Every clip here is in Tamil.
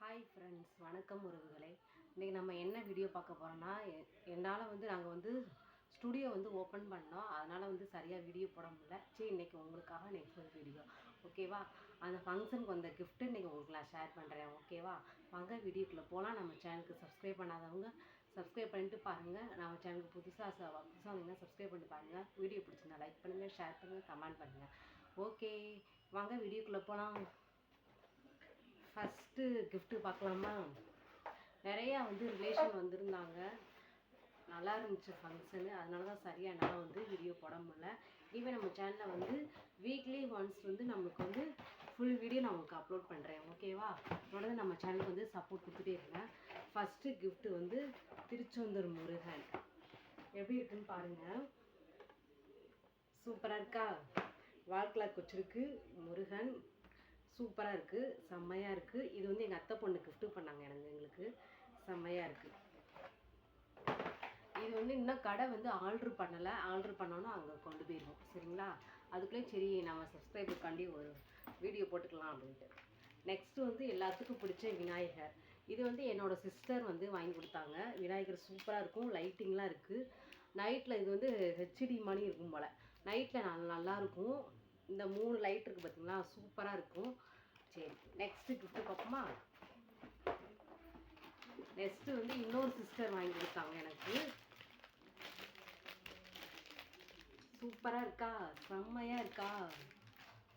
ஹாய் ஃப்ரெண்ட்ஸ், வணக்கம் உறவுகளே. இன்றைக்கி நம்ம என்ன வீடியோ பார்க்க போகிறோன்னா, என்னால் நாங்கள் ஸ்டுடியோ ஓப்பன் பண்ணோம். அதனால் சரியாக வீடியோ போட முடியல. சரி, இன்றைக்கி உங்களுக்காக நெக்ஸ்ட் ஒரு வீடியோ, ஓகேவா? அந்த ஃபங்க்ஷனுக்கு வந்த கிஃப்ட்டு இன்றைக்கி உங்களுக்கு நான் ஷேர் பண்ணுறேன், ஓகேவா? வாங்க வீடியோக்குள்ளே போகலாம். நம்ம சேனலுக்கு சப்ஸ்கிரைப் பண்ணாதவங்க சப்ஸ்கிரைப் பண்ணிட்டு பாருங்கள். நம்ம சேனலுக்கு புதுசாக வந்தீங்கன்னா சப்ஸ்கிரைப் பண்ணிட்டு பாருங்கள். வீடியோ பிடிச்சிருந்தா லைக் பண்ணுங்கள், ஷேர் பண்ணுங்கள், கமெண்ட் பண்ணுங்கள். ஓகே, வாங்க வீடியோக்குள்ளே போகலாம். ஃபஸ்ட்டு கிஃப்ட்டு பார்க்கலாமா? நிறையா ரிலேஷன் வந்திருந்தாங்க. நல்லா இருந்துச்சு ஃபங்க்ஷனு. அதனால தான் சரியாக என்னால் வீடியோ போட முடியல. இனிமேல் நம்ம சேனலில் வீக்லி ஒன்ஸ் நம்மளுக்கு ஃபுல் வீடியோ நான் உங்களுக்கு அப்லோட் பண்ணுறேன், ஓகேவா? தொடர்ந்து நம்ம சேனலுக்கு சப்போர்ட் கொடுத்துட்டே இருங்க. First gift Tiruchendur Murugan. எப்படி இருக்குன்னு பாருங்கள். சூப்பராக இருக்கா? வால் கிளாக் வச்சுருக்கு முருகன். சூப்பராக இருக்குது, செம்மையாக இருக்குது. இது எங்கள் அத்தை பொண்ணு கிஃப்ட்டு பண்ணாங்க எங்களுக்கு. செம்மையாக இருக்குது. இது இன்னும் கடை ஆர்ட்ரு பண்ணலை. ஆர்ட்ரு பண்ணோன்னா அங்கே கொண்டு போயிடுவோம், சரிங்களா? அதுக்குள்ளேயும் சரி நம்ம சப்ஸ்கிரைபருக்காண்டி ஒரு வீடியோ போட்டுக்கலாம் அப்படின்ட்டு. நெக்ஸ்ட்டு எல்லாத்துக்கும் பிடிச்ச விநாயகர். இது என்னோடய சிஸ்டர் வாங்கி கொடுத்தாங்க. விநாயகர் சூப்பராக இருக்கும், லைட்டிங்லாம் இருக்குது. நைட்டில் இது ஹெச்டி மணி இருக்கும் போல். நைட்டில் நல்லாயிருக்கும். இந்த 3 லைட் இருக்குது பார்த்தீங்களா, சூப்பராக இருக்கும். சரி, நெக்ஸ்ட்டு கிஃப்ட்டு பார்ப்போமா? நெக்ஸ்ட்டு இன்னொரு சிஸ்டர் வாங்கி கொடுத்தாங்க எனக்கு. சூப்பராக இருக்கா? செம்மையாக இருக்கா?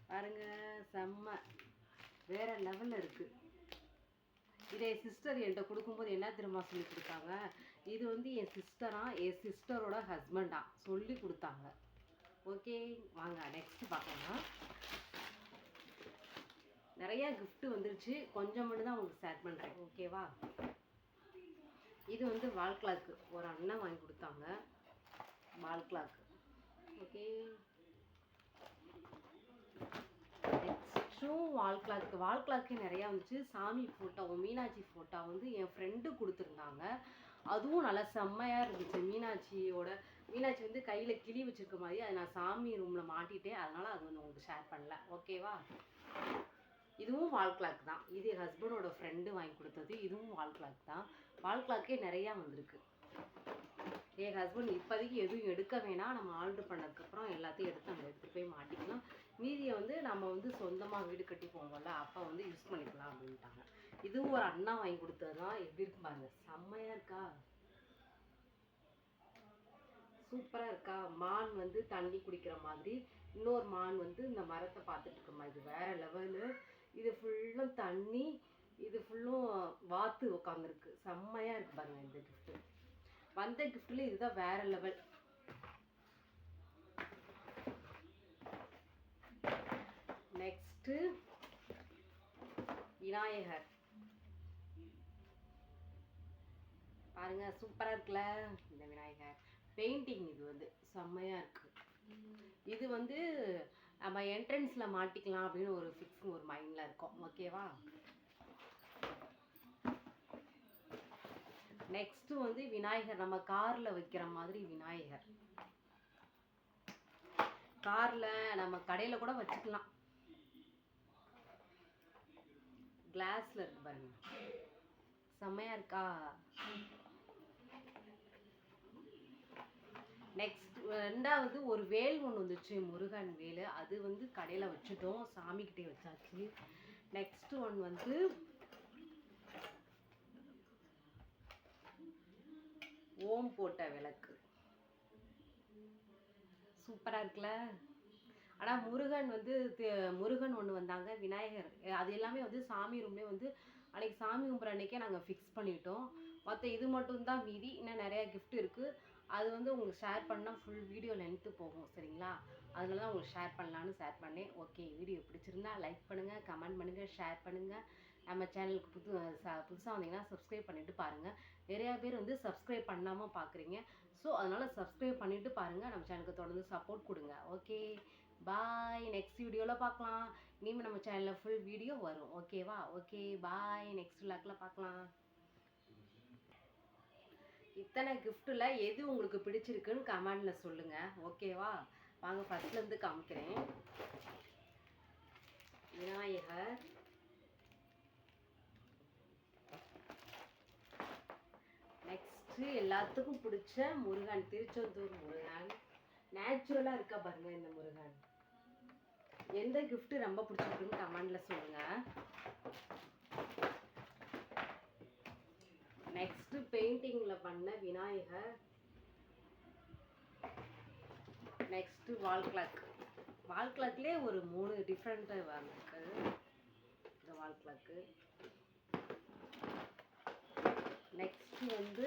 பாருங்க, செம்ம வேறு லெவலில் இருக்குது. இதை என் சிஸ்டர் என்கிட்ட கொடுக்கும்போது என்ன திரும்ப சொல்லி கொடுத்தாங்க, இது என் சிஸ்டரோட ஹஸ்பண்டா சொல்லி கொடுத்தாங்க. ஓகே, வாங்க நெக்ஸ்ட் பார்க்கலாம். நிறையா கிஃப்ட்டு வந்துருச்சு, கொஞ்சம் மட்டும் தான் உங்களுக்கு ஷேர் பண்ணுறேன், ஓகேவா? இது வால் கிளாக்கு ஒரு அண்ணன் வாங்கி கொடுத்தாங்க. Wall clock, okay. நெக்ஸ்ட்டும் வால் கிளாக்கு நிறையா வந்துச்சு. சாமி ஃபோட்டோ, மீனாட்சி ஃபோட்டோ என் ஃப்ரெண்டு கொடுத்துருந்தாங்க. அதுவும் நல்லா செம்மையாக இருந்துச்சு. மீனாட்சி கையில் கிளி வச்சுருக்க மாதிரி. அதை நான் சாமி ரூமில் மாட்டிட்டேன். அதனால் அது உங்களுக்கு ஷேர் பண்ணல, ஓகேவா? இதுவும் வால் கிளாக் தான். இது என் ஹஸ்பண்டோட ஃப்ரெண்டு வாங்கி கொடுத்தது. இதுவும் வால் கிளாக் தான். வால் கிளாக்கே நிறையா வந்திருக்கு. என் ஹஸ்பண்ட் இப்போதைக்கு எதுவும் எடுக்க வேணாம், நம்ம ஆர்டர் பண்ணதுக்கப்புறம் எல்லாத்தையும் எடுத்துகிட்டு போய் மாட்டிக்கலாம். மீதியை நம்ம சொந்தமாக வீடு கட்டி போவோம்ல, அப்போ யூஸ் பண்ணிக்கலாம் அப்படின்ட்டாங்க. இதுவும் ஒரு அண்ணா வாங்கி கொடுத்தது தான். எப்படி இருக்கு பாருங்க, செம்மையாக இருக்கா? சூப்பராக இருக்கா? மான் தண்ணி குடிக்கிற மாதிரி, இன்னொரு மான் இந்த மரத்தை பார்த்துட்டு இருக்க மாதிரி. இது வேறு லெவலு. இது ஃபுல்லும் தண்ணி, இது ஃபுல்லும் வாத்து உட்காந்துருக்கு. செம்மையாக இருக்குது பாருங்கள். இந்த கிஃப்ட்டு வந்த கிஃப்டில் இதுதான் வேறு லெவல். நெக்ஸ்ட்டு விநாயகர் பாருங்க, சூப்பராக இருக்குல்ல இந்த விநாயகர் பெயிண்டிங். இது செம்மையாக இருக்குது. இது நம்ம என்ட்ரன்ஸில் மாட்டிக்கலாம் அப்படின்னு ஒரு ஃபிக்ஸிங் ஒரு மைண்டில் இருக்கோம், ஓகேவா? நெக்ஸ்ட்டு விநாயகர் நம்ம காரில் வைக்கிற மாதிரி விநாயகர். காரில் நம்ம கடையில் கூட வச்சுக்கலாம். கிளாஸில் இருக்கு பாருங்க, செம்மையாக இருக்கா? நெக்ஸ்ட் ரெண்டாவது ஒரு வேல் ஒன்று வந்துச்சு, முருகன் வேல். அது கடையில் வச்சுட்டோம், சாமிக்கிட்டே வச்சாச்சு. நெக்ஸ்ட் ஒன் ஓம் போட்ட விளக்கு. சூப்பராக இருக்குல்ல? ஆனால் முருகன் ஒன்று வந்தாங்க, விநாயகர். அது எல்லாமே சாமி ரூம்லேயே அன்றைக்கி சாமி கும்பிட்ற அன்றைக்கே நாங்கள் ஃபிக்ஸ் பண்ணிட்டோம். மற்ற இது மட்டும்தான் மீதி. இன்னும் நிறையா கிஃப்ட் இருக்குது. அது உங்களுக்கு ஷேர் பண்ணால் ஃபுல் வீடியோ லென்த்து போகும், சரிங்களா? அதனால தான் உங்களுக்கு ஷேர் பண்ணலான்னு ஷேர் பண்ணேன். ஓகே, வீடியோ பிடிச்சிருந்தா லைக் பண்ணுங்கள், கமெண்ட் பண்ணுங்கள், ஷேர் பண்ணுங்கள். நம்ம சேனலுக்கு புதுசாக வந்தீங்கன்னா சப்ஸ்கிரைப் பண்ணிவிட்டு பாருங்கள். நிறையா பேர் சப்ஸ்கிரைப் பண்ணாமல் பார்க்குறீங்க. ஸோ அதனால் சப்ஸ்கிரைப் பண்ணிவிட்டு பாருங்கள். நம்ம சேனலுக்கு தொடர்ந்து சப்போர்ட் கொடுங்க, ஓகே? பாய். நெக்ஸ்ட் வீடியோவில் பார்க்கலாம். இனிமேல் நம்ம சேனலில் ஃபுல் வீடியோ வரும், ஓகேவா? ஓகே, பாய். நெக்ஸ்ட் விளாக்கில் பார்க்கலாம். இத்தனை கிஃப்ட்டில் எது உங்களுக்கு பிடிச்சிருக்குன்னு கமெண்டில் சொல்லுங்கள், ஓகேவா? வாங்க ஃபஸ்ட்லேருந்து காமிக்கிறேன். விநாயகர், எல்லாத்துக்கும் பிடிச்ச முருகன், திருச்செந்தூர் முருகன். நேச்சுரலா இருக்கா பாருங்க இந்த முருகன். எந்த gift ரொம்ப பிடிச்சிருக்குன்னு கமெண்ட்ல சொல்லுங்க. நெக்ஸ்ட் பெயிண்டிங்ல பண்ண Vinayagar. Next wall clock. Wall கிளாக்லயே ஒரு 3 டிஃப்ரெண்ட் இருக்கு இந்த வால் கிளாக்கு. நெக்ஸ்ட் வந்து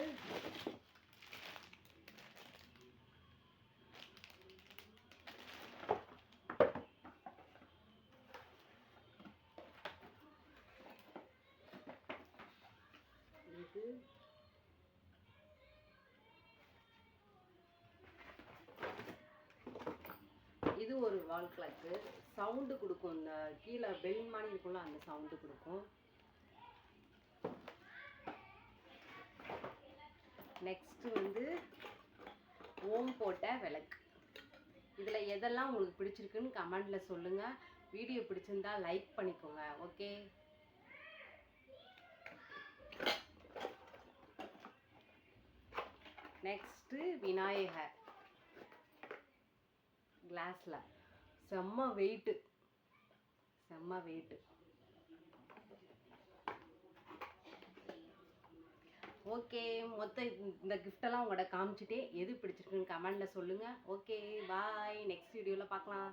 இது ஒரு வால் கிளாக்கு. சவுண்டு கொடுக்கும், இந்த கீழே பெல் மாதிரி இருக்கும்ல அந்த சவுண்டு கொடுக்கும். நெக்ஸ்ட் வந்து ஓம் போட்ட விளக்கு. இதுல எதெல்லாம் உங்களுக்கு பிடிச்சிருக்குன்னு கமெண்ட்ல சொல்லுங்க. வீடியோ பிடிச்சிருந்தா லைக் பண்ணிக்கோங்க. ஓகே, நெக்ஸ்ட் விநாயகர் கிளாஸ்ல. செம்ம வெயிட், செம்ம வெயிட். ஓகே, மொத்த இந்த கிஃப்டெல்லாம் உங்களோட காமிச்சிட்டே எது பிடிச்சிருக்குன்னு கமெண்ட்ல சொல்லுங்க. ஓகே, பாய். நெக்ஸ்ட் வீடியோவில் பார்க்கலாம்.